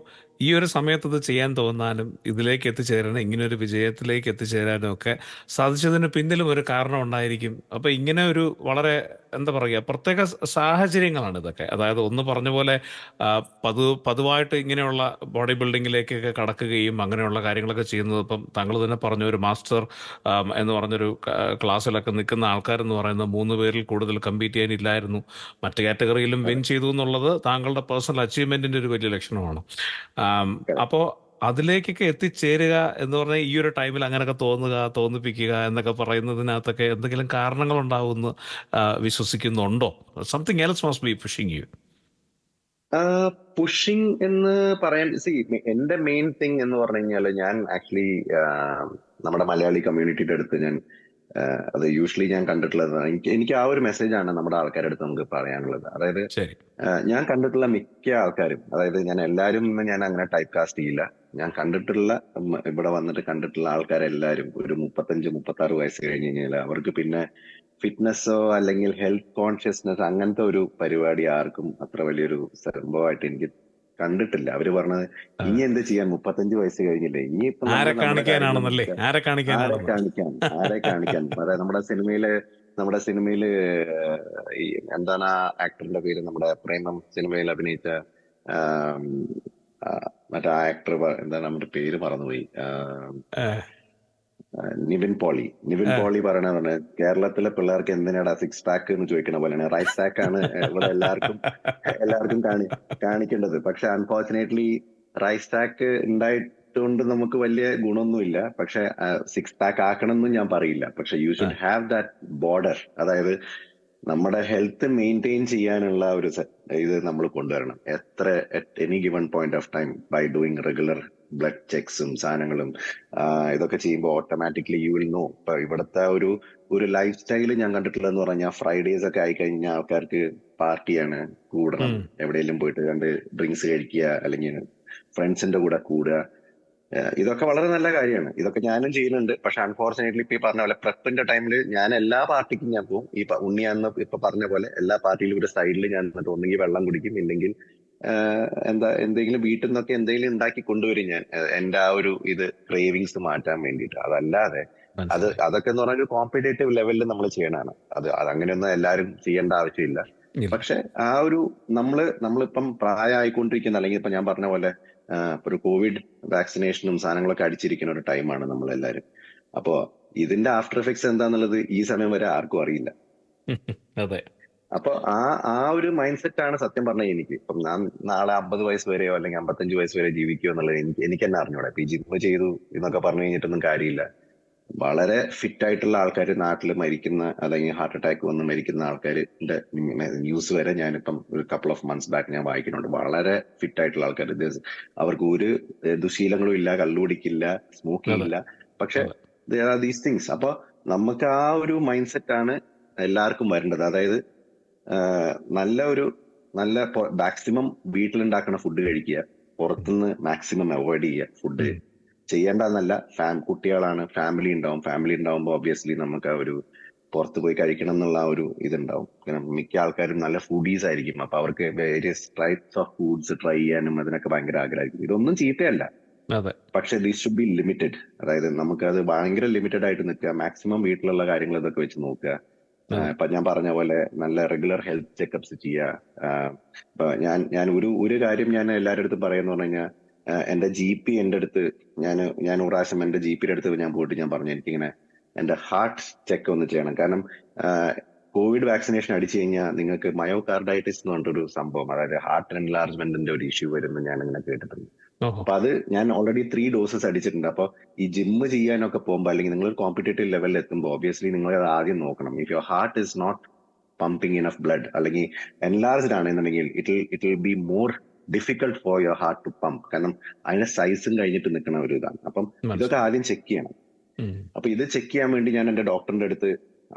ഈ ഒരു സമയത്ത് ഇത് ചെയ്യാൻ തോന്നാനും ഇതിലേക്ക് എത്തിച്ചേരാനും ഇങ്ങനൊരു വിജയത്തിലേക്ക് എത്തിച്ചേരാനും ഒക്കെ സാധിച്ചതിന് പിന്നിലും ഒരു കാരണം ഉണ്ടായിരിക്കും. അപ്പോൾ ഇങ്ങനെ ഒരു വളരെ എന്താ പറയുക പ്രത്യേക സാഹചര്യങ്ങളാണ് ഇതൊക്കെ. അതായത് ഒന്ന് പറഞ്ഞ പോലെ പതിവായിട്ട് ഇങ്ങനെയുള്ള ബോഡി ബിൽഡിങ്ങിലേക്കൊക്കെ കടക്കുകയും അങ്ങനെയുള്ള കാര്യങ്ങളൊക്കെ ചെയ്യുന്നത്, ഇപ്പം താങ്കൾ തന്നെ പറഞ്ഞ ഒരു മാസ്റ്റർ എന്ന് പറഞ്ഞൊരു ക്ലാസ്സിലൊക്കെ നിൽക്കുന്ന ആൾക്കാരെന്ന് പറയുന്നത് 3 പേരിൽ കൂടുതൽ കമ്പീറ്റ് ചെയ്യാനില്ലായിരുന്നു. മറ്റ് കാറ്റഗറിയിലും വിൻ ചെയ്തു എന്നുള്ളത് താങ്കളുടെ പേഴ്സണൽ അച്ചീവ്മെന്റിന്റെ ഒരു വലിയ ലക്ഷണമാണ്. അപ്പോൾ അതിലേക്കൊക്കെ എത്തിച്ചേരുക എന്ന് പറഞ്ഞാൽ ഈ ഒരു ടൈമിൽ അങ്ങനെയൊക്കെ തോന്നിപ്പിക്കുക എന്നൊക്കെ പറയുന്നതിനകത്തൊക്കെ എന്തെങ്കിലും കാരണങ്ങൾ ഉണ്ടാവുമെന്ന് വിശ്വസിക്കുന്നുണ്ടോ? Something else must be pushing you. Pushing എന്ന് പറയാൻ എന്റെ മെയിൻ തിങ് എന്ന് പറഞ്ഞു കഴിഞ്ഞാൽ ഞാൻ ആക്ച്വലി നമ്മുടെ മലയാളി കമ്മ്യൂണിറ്റിയുടെ അടുത്ത് ഞാൻ അത് യൂഷ്വലി ഞാൻ കണ്ടിട്ടുള്ളത്, എനിക്ക് ആ ഒരു മെസ്സേജാണ് നമ്മുടെ ആൾക്കാരുടെ അടുത്ത് നമുക്ക് പറയാനുള്ളത്. അതായത് ശരി. ഞാൻ കണ്ടിട്ടുള്ള മിക്ക ആൾക്കാരും, അതായത് ഞാൻ എല്ലാവരും ഞാൻ അങ്ങനെ ടൈപ്പ് കാസ്റ്റ് ചെയ്യില്ല, ഞാൻ കണ്ടിട്ടുള്ള ഇവിടെ വന്നിട്ട് കണ്ടിട്ടുള്ള ആൾക്കാരെല്ലാവരും ഒരു 35-36 വയസ്സ് കഴിഞ്ഞ് കഴിഞ്ഞാൽ അവർക്ക് പിന്നെ ഫിറ്റ്നസ്സോ അല്ലെങ്കിൽ ഹെൽത്ത് കോൺഷ്യസ്നെസ് അങ്ങനത്തെ ഒരു പരിപാടി ആർക്കും അത്ര വലിയൊരു സംഭവമായിട്ട് എനിക്ക് കണ്ടിട്ടില്ല. അവര് പറഞ്ഞത് ഇനി എന്ത് ചെയ്യാൻ, 35 വയസ്സ് കഴിഞ്ഞില്ലേ, ഇനിയിപ്പോ ആരെ നമ്മുടെ കാര്യങ്ങൾ കാണിക്കാനാണെന്നല്ലേ? നോക്കാം. ആരെ കാണിക്കാനാണെന്ന്. ആരെ കാണിക്കാൻ അതായത് നമ്മുടെ സിനിമയില് ഈ എന്താണ് ആ ആക്ടറിന്റെ പേര്, നമ്മുടെ പ്രേമം സിനിമയിൽ അഭിനയിച്ച മറ്റേ ആ ആക്ടർ, എന്താണ് നമ്മുടെ പേര് മറന്നുപോയി, നിവിൻ പോളി പറയണതാണ് കേരളത്തിലെ പിള്ളേർക്ക് എന്തിനാടാ 6 പാക്ക് എന്ന് ചോദിക്കണ പോലെയാണ്. റൈസ് പാക്ക് ആണ് ഇവിടെ എല്ലാവർക്കും കാണിക്കേണ്ടത്. പക്ഷെ അൺഫോർച്ചുനേറ്റ്ലി റൈസ് പാക്ക് ഉണ്ടായിട്ടുണ്ട് നമുക്ക് വലിയ ഗുണമൊന്നുമില്ല. പക്ഷെ 6 പാക്ക് ആക്കണം എന്നും ഞാൻ പറയില്ല. പക്ഷെ you should have that border. അതായത് നമ്മുടെ ഹെൽത്ത് മെയിൻറ്റെയിൻ ചെയ്യാനുള്ള ഒരു ഇത് നമ്മൾ കൊണ്ടുവരണം. At any given point of time by doing regular blood ചെക്സും സാധനങ്ങളും ഇതൊക്കെ ചെയ്യുമ്പോൾ ഓട്ടോമാറ്റിക്കലി യു വിൽ നോ. ഇപ്പൊ ഇവിടുത്തെ ഒരു ഒരു ലൈഫ് സ്റ്റൈൽ ഞാൻ കണ്ടിട്ടുള്ളതെന്ന് പറഞ്ഞാൽ ഫ്രൈഡേസ് ഒക്കെ ആയി കഴിഞ്ഞാൽ ആൾക്കാർക്ക് പാർട്ടിയാണ്, കൂടണം, ഉം. എവിടെയെങ്കിലും പോയിട്ട് കണ്ട് ഡ്രിങ്ക്സ് കഴിക്കുക, അല്ലെങ്കിൽ ഫ്രണ്ട്സിന്റെ കൂടെ കൂടുക. ഇതൊക്കെ വളരെ നല്ല കാര്യമാണ്. ഇതൊക്കെ ഞാനും ചെയ്യുന്നുണ്ട്. പക്ഷെ അൺഫോർച്ചുനേറ്റ്ലി ഇപ്പൊ ഈ പറഞ്ഞ പോലെ പ്രെപ്പിന്റെ ടൈമിൽ ഞാൻ എല്ലാ പാർട്ടിക്കും ഞാൻ പോകും. ഉണ്ണിയാന്ന് ഇപ്പൊ പറഞ്ഞ പോലെ എല്ലാ പാർട്ടിയിലും ഒരു സൈഡിൽ ഞാൻ നിന്നിട്ട് ഒന്നെങ്കിൽ വെള്ളം കുടിക്കും, ഇല്ലെങ്കിൽ എന്താ എന്തെങ്കിലും വീട്ടിൽ നിന്നൊക്കെ എന്തെങ്കിലും ഉണ്ടാക്കി കൊണ്ടുവരും ഞാൻ, എന്റെ ആ ഒരു ഇത് ക്രേവിങ്സ് മാറ്റാൻ വേണ്ടിയിട്ട്. അതല്ലാതെ മനസ്സിലായി. അതൊക്കെ എന്ന് പറഞ്ഞാൽ ഒരു കോമ്പറ്റേറ്റീവ് ലെവലിൽ നമ്മൾ ചെയ്യണതാണ്. അത് അങ്ങനെയൊന്നും എല്ലാവരും ചെയ്യേണ്ട ആവശ്യമില്ല. ഇല്ല. പക്ഷെ ആ ഒരു നമ്മളിപ്പം പ്രായമായിക്കൊണ്ടിരിക്കുന്ന, അല്ലെങ്കിൽ ഇപ്പൊ ഞാൻ പറഞ്ഞ പോലെ ഇപ്പൊ ഒരു കോവിഡ് വാക്സിനേഷനും സാധനങ്ങളൊക്കെ അടിച്ചിരിക്കുന്ന ഒരു ടൈമാണ് നമ്മളെല്ലാരും. അപ്പോ ഇതിന്റെ ആഫ്റ്റർ എഫക്ട്സ് എന്താന്നുള്ളത് ഈ സമയം വരെ ആർക്കും അറിയില്ല. അതെ. അപ്പൊ ആ ഒരു മൈൻഡ് സെറ്റ് ആണ് സത്യം പറഞ്ഞാൽ എനിക്ക്. ഇപ്പം ഞാൻ നാളെ 50 വയസ്സ് വരെയോ അല്ലെങ്കിൽ 55 വയസ്സ് വരെ ജീവിക്കുമോ എന്നുള്ളത് എനിക്ക് തന്നെ അറിഞ്ഞൂടാ. ഇപ്പൊ ഈ ജിമ്മ് ചെയ്തു എന്നൊക്കെ പറഞ്ഞു കഴിഞ്ഞിട്ടൊന്നും കാര്യമില്ല. വളരെ ഫിറ്റ് ആയിട്ടുള്ള ആൾക്കാർ നാട്ടിൽ മരിക്കുന്ന, അല്ലെങ്കിൽ ഹാർട്ട് അറ്റാക്ക് വന്ന് മരിക്കുന്ന ആൾക്കാരുടെ ന്യൂസ് വരെ ഞാനിപ്പം ഒരു കപ്പിൾ ഓഫ് മന്ത്സ് ബാക്ക് ഞാൻ വായിക്കുന്നുണ്ട്. വളരെ ഫിറ്റ് ആയിട്ടുള്ള ആൾക്കാർ, അവർക്ക് ഒരു ദുശീലങ്ങളും ഇല്ല, കള്ളുകുടിക്കില്ല, സ്മോക്കിംഗ് അതെ. ഇല്ല. പക്ഷെ അതെ. These things. അപ്പൊ നമുക്ക് ആ ഒരു മൈൻഡ് സെറ്റ് ആണ് എല്ലാവർക്കും വരേണ്ടത്. അതായത് നല്ല ഒരു നല്ല മാക്സിമം വീട്ടിലുണ്ടാക്കുന്ന ഫുഡ് കഴിക്കുക, പുറത്തുനിന്ന് മാക്സിമം അവോയ്ഡ് ചെയ്യുക. ഫുഡ് ഉം. ചെയ്യേണ്ടെന്നല്ല, കുട്ടികളാണ്, ഫാമിലി ഉണ്ടാവും. ഫാമിലി ഉണ്ടാവുമ്പോൾ ഒബ്വിയസ്ലി നമുക്ക് ആ ഒരു പുറത്ത് പോയി കഴിക്കണം എന്നുള്ള ആ ഒരു ഇതുണ്ടാവും. കാരണം മിക്ക ആൾക്കാരും നല്ല ഫുഡീസ് ആയിരിക്കും. അപ്പൊ അവർക്ക് various types of foods try ചെയ്യാനും അതിനൊക്കെ ഭയങ്കര ആഗ്രഹമായിരിക്കും. ഇതൊന്നും ചീത്തയല്ല, അതെ. പക്ഷെ ദീസ് ഷുഡ് ബി ലിമിറ്റഡ്. അതായത് നമുക്കത് ഭയങ്കര ലിമിറ്റഡ് ആയിട്ട് നിൽക്കുക, മാക്സിമം വീട്ടിലുള്ള കാര്യങ്ങൾ ഇതൊക്കെ വെച്ച് നോക്കുക. അതെ. ഇപ്പൊ ഞാൻ പറഞ്ഞ പോലെ നല്ല റെഗുലർ ഹെൽത്ത് ചെക്കപ്സ് ചെയ്യുക. ഇപ്പൊ ഞാൻ ഒരു കാര്യം ഞാൻ എല്ലാവരുടെ അടുത്തും പറയുന്ന പറഞ്ഞു കഴിഞ്ഞാൽ, എന്റെ GP എന്റെ അടുത്ത്, ഞാൻ ഒരു പ്രാവശ്യം എന്റെ GP അടുത്ത് ഞാൻ പോയിട്ട് ഞാൻ പറഞ്ഞു എനിക്കിങ്ങനെ എന്റെ ഹാർട്ട് ചെക്ക് ഒന്ന് ചെയ്യണം. കാരണം കോവിഡ് വാക്സിനേഷൻ അടിച്ചു കഴിഞ്ഞാൽ നിങ്ങൾക്ക് മയോകാർഡൈറ്റിസ് എന്ന് പറഞ്ഞിട്ടൊരു സംഭവം, അതായത് ഹാർട്ട് എൻലാർജ്മെന്റിന്റെ ഒരു ഇഷ്യൂ വരുമെന്ന് ഞാൻ ഇങ്ങനെ കേട്ടിട്ടുണ്ട്. ഓഹോ. അപ്പൊ അത് ഞാൻ ഓൾറെഡി 3 ഡോസസ് അടിച്ചിട്ടുണ്ട്. അപ്പൊ ഈ ജിമ്മ് ചെയ്യാനൊക്കെ പോകുമ്പോൾ, അല്ലെങ്കിൽ നിങ്ങൾ കോമ്പറ്റേറ്റീവ് ലെവലിൽ എത്തുമ്പോൾ ഒബ്വിയസ്ലി നിങ്ങൾ അത് ആദ്യം നോക്കണം. If your heart is not pumping enough blood, അല്ലെങ്കിൽ എൻലാർജ്ഡ് ആണെന്നുണ്ടെങ്കിൽ it will be more difficult for your heart to pump. കാരണം അതിന്റെ സൈസും കഴിഞ്ഞിട്ട് നിൽക്കുന്ന ഒരു ഇതാണ്. അപ്പം ഇതൊക്കെ മനസ്സിലായി. ആദ്യം ചെക്ക് ചെയ്യണം. ഉം. അപ്പൊ ഇത് ചെക്ക് ചെയ്യാൻ വേണ്ടി ഞാൻ എന്റെ ഡോക്ടറിന്റെ അടുത്ത്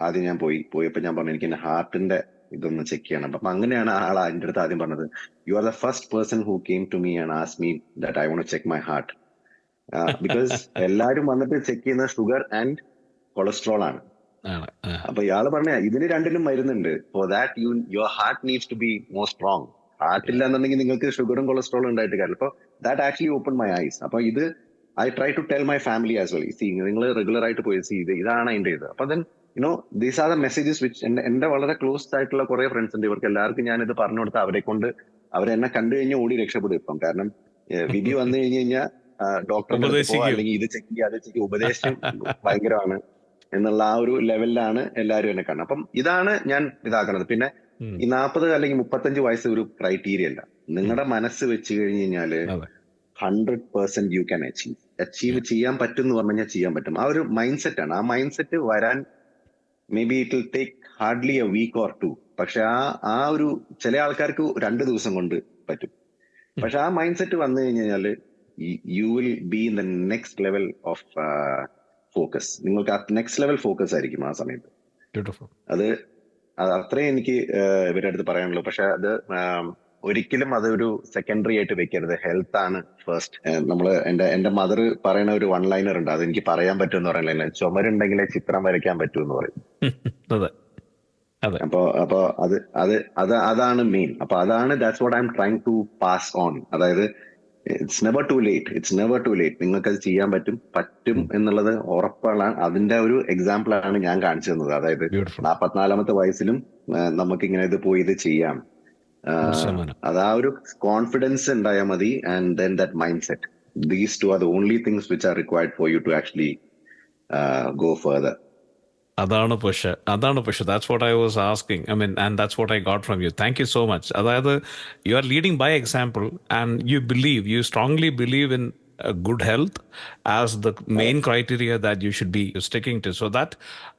ആദ്യം ഞാൻ പോയപ്പോ ഞാൻ പറഞ്ഞു എനിക്ക് എന്റെ ഹാർട്ടിന്റെ ഇതൊന്ന് ചെക്ക് ചെയ്യണം. അപ്പൊ അങ്ങനെയാണ് ആൾ എന്റെ അടുത്ത് ആദ്യം പറഞ്ഞത്, you are the first person who came to me and asked me that I want to check my heart. Because എല്ലാരും വന്നിട്ട് ചെക്ക് ചെയ്യുന്ന ഷുഗർ ആൻഡ് കൊളസ്ട്രോൾ ആണ്. ആണ്. ആ. അപ്പൊ ഇയാള് പറഞ്ഞ ഇതിന് രണ്ടിനും മരുന്നുണ്ട്. For that your heart needs to be more strong. Heart ഇല്ല എന്നുണ്ടെങ്കിൽ നിങ്ങൾക്ക് ഷുഗറും കൊളസ്ട്രോളും ഉണ്ടായിട്ട് കാര്യം. അപ്പൊ that actually open my eyes. അപ്പൊ ഇത് I try to tell my family as well. നിങ്ങൾ റെഗുലർ ആയിട്ട് പോയി ഇതാണ് അതിന്റെ ഇത്. അപ്പൊ then these are the messages which എന്റെ വളരെ ക്ലോസ് ആയിട്ടുള്ള കുറെ ഫ്രണ്ട്സ് ഉണ്ട്. ഇവർക്ക് എല്ലാവർക്കും ഞാൻ ഇത് പറഞ്ഞു കൊടുത്ത് അവരെന്നെ കണ്ടു കഴിഞ്ഞാൽ ഓടി രക്ഷപ്പെടും ഇപ്പം. കാരണം വിധി വന്നു കഴിഞ്ഞു കഴിഞ്ഞാൽ ഡോക്ടറിന്റെ അടുത്ത് പോവാ, ഉപദേശിക്കും. അല്ലെങ്കിൽ ഇത് ചെക്ക് ചെയ്യുക, അത് ചെക്ക്, ഉപദേശം ഭയങ്കരമാണ് എന്നുള്ള ആ ഒരു ലെവലിലാണ് എല്ലാവരും എന്നെ കാണുന്നത്. അപ്പം ഇതാണ് ഞാൻ ഇതാക്കുന്നത്. പിന്നെ ഉം. ഈ 40 അല്ലെങ്കിൽ 35 വയസ്സ് ഒരു ക്രൈറ്റീരിയ അല്ല. ഉം. നിങ്ങളുടെ മനസ്സ് വെച്ച് കഴിഞ്ഞ് കഴിഞ്ഞാല് അതെ. 100% യു ക്യാൻ അച്ചീവ് ചെയ്യാൻ പറ്റും എന്ന് പറഞ്ഞു കഴിഞ്ഞാൽ ചെയ്യാൻ പറ്റും. ആ ഒരു മൈൻഡ് സെറ്റ് ആണ്. ആ മൈൻഡ് സെറ്റ് വരാൻ maybe it will take hardly a week or 2. പക്ഷെ ആ ഒരു ചില ആൾക്കാർക്ക് 2 ദിവസം കൊണ്ട് പറ്റും. ഉം. പക്ഷെ ആ മൈൻഡ് സെറ്റ് വന്നു കഴിഞ്ഞു കഴിഞ്ഞാല് U will be in the next level of focus. നിങ്ങൾക്ക് ആ നെക്സ്റ്റ് ലെവൽ ഫോക്കസ് ആയിരിക്കും ആ സമയത്ത്. ബ്യൂട്ടിഫുൾ. അത് അത്രേ എനിക്ക് ഇവരുടെ അടുത്ത് പറയാനുള്ളൂ. പക്ഷെ അത് ഒരിക്കലും അതൊരു സെക്കൻഡറി ആയിട്ട് വെക്കരുത്. ഹെൽത്ത് ആണ് ഫസ്റ്റ്. എന്റെ മദർ പറയുന്ന ഒരു 1 ലൈനർ ഉണ്ട്, അത് എനിക്ക് പറയാൻ പറ്റുമെന്ന് പറയുന്നില്ല, ചുമരുണ്ടെങ്കിലേ ചിത്രം വരയ്ക്കാൻ പറ്റൂ എന്ന് പറയും. അതെ. അതെ. അപ്പൊ അതാണ് മെയിൻ. അപ്പൊ അതാണ് that's what I'm trying to pass on. അതായത് ഇറ്റ്സ് നെവർ ടു ലേറ്റ്. നിങ്ങൾക്ക് അത് ചെയ്യാൻ പറ്റും എന്നുള്ളത് ഉറപ്പാണ്. അതിന്റെ ഒരു എക്സാമ്പിൾ ആണ് ഞാൻ കാണിച്ചു തന്നത്. അതായത് ബ്യൂട്ടിഫുൾ. 44-ാമത്തെ വയസ്സിലും നമുക്ക് ഇങ്ങനെ ഇത് പോയി ഇത് ചെയ്യാം. 100%. അത് ആ ഒരു കോൺഫിഡൻസ് ഉണ്ടായാൽ മതി. And then that mind set. These two are the only things which are required for you to actually go further. അതാണ് പക്ഷെ that's what I was asking. I mean, and that's what I got from you. Thank you so much. അതായത് you are leading by example and you strongly believe in good health as the main criteria that you should be sticking to, so that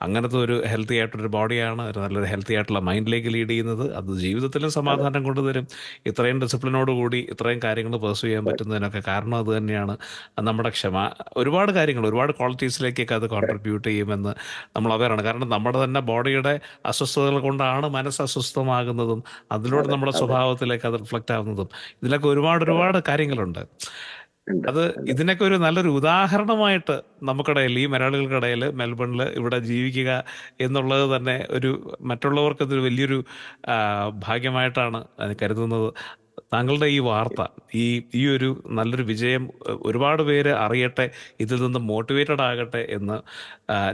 അങ്ങനത്തെ ഒരു healthy ആയിട്ടൊരു ബോഡിയാണ് ഒരു നല്ലൊരു healthy ആയിട്ടുള്ള മൈൻഡിലേക്ക് lead ചെയ്യുന്നത്. അത് ജീവിതത്തിലും അതെ സമാധാനം കൊണ്ടുതരും. ഇത്രയും ഡിസിപ്ലിനോട് കൂടി ഇത്രയും കാര്യങ്ങൾ പെർസ്യൂ ചെയ്യാൻ പറ്റുന്നതിനൊക്കെ കാരണം അത് തന്നെയാണ്. അത് നമ്മുടെ ക്ഷമ, ഒരുപാട് കാര്യങ്ങൾ, ഒരുപാട് ക്വാളിറ്റീസിലേക്കൊക്കെ അത് കോൺട്രിബ്യൂട്ട് ചെയ്യുമെന്ന് നമ്മൾ അവരാണ്. കാരണം നമ്മുടെ തന്നെ ബോഡിയുടെ അസ്വസ്ഥതകൾ കൊണ്ടാണ് മനസ്സ് അസ്വസ്ഥമാകുന്നതും അതിലൂടെ അതെ നമ്മുടെ അതെ സ്വഭാവത്തിലേക്ക് അത് റിഫ്ലക്റ്റ് ആവുന്നതും. ഇതിലൊക്കെ ഒരുപാട് correct. ഒരുപാട് കാര്യങ്ങളുണ്ട്. ഉണ്ട് അത് ഉണ്ട് ഇതിനൊക്കെ ഒരു നല്ലൊരു ഉദാഹരണമായിട്ട് നമുക്കിടയിൽ, ഈ മലയാളികൾക്കിടയിൽ, മെൽബണിൽ ഇവിടെ ജീവിക്കുക എന്നുള്ളത് തന്നെ ഒരു മറ്റുള്ളവർക്ക് അതൊരു വലിയൊരു ഭാഗ്യമായിട്ടാണ് കരുതുന്നത്. താങ്കളുടെ ഈ വാർത്ത, ഈ ഈ ഒരു നല്ലൊരു വിജയം ഒരുപാട് പേര് അറിയട്ടെ, ഇതിൽ നിന്ന് മോട്ടിവേറ്റഡ് ആകട്ടെ എന്ന്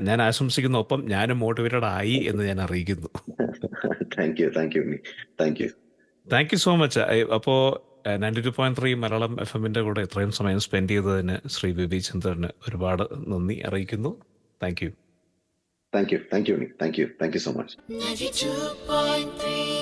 ഞാൻ ആശംസിക്കുന്നു. ഒപ്പം ഞാനും മോട്ടിവേറ്റഡ് ആയി എന്ന് ഞാൻ അറിയിക്കുന്നു. Thank you thank U. Thank you so much. അപ്പോൾ 92.3 മലയാളം FM-ൻ്റെ കൂടെ ഇത്രയും സമയം സ്പെൻഡ് ചെയ്തതിന് ശ്രീ വിബി ചന്ദ്രന് ഒരുപാട് നന്ദി അറിയിക്കുന്നു. Thank you. Thank you so much. 92.3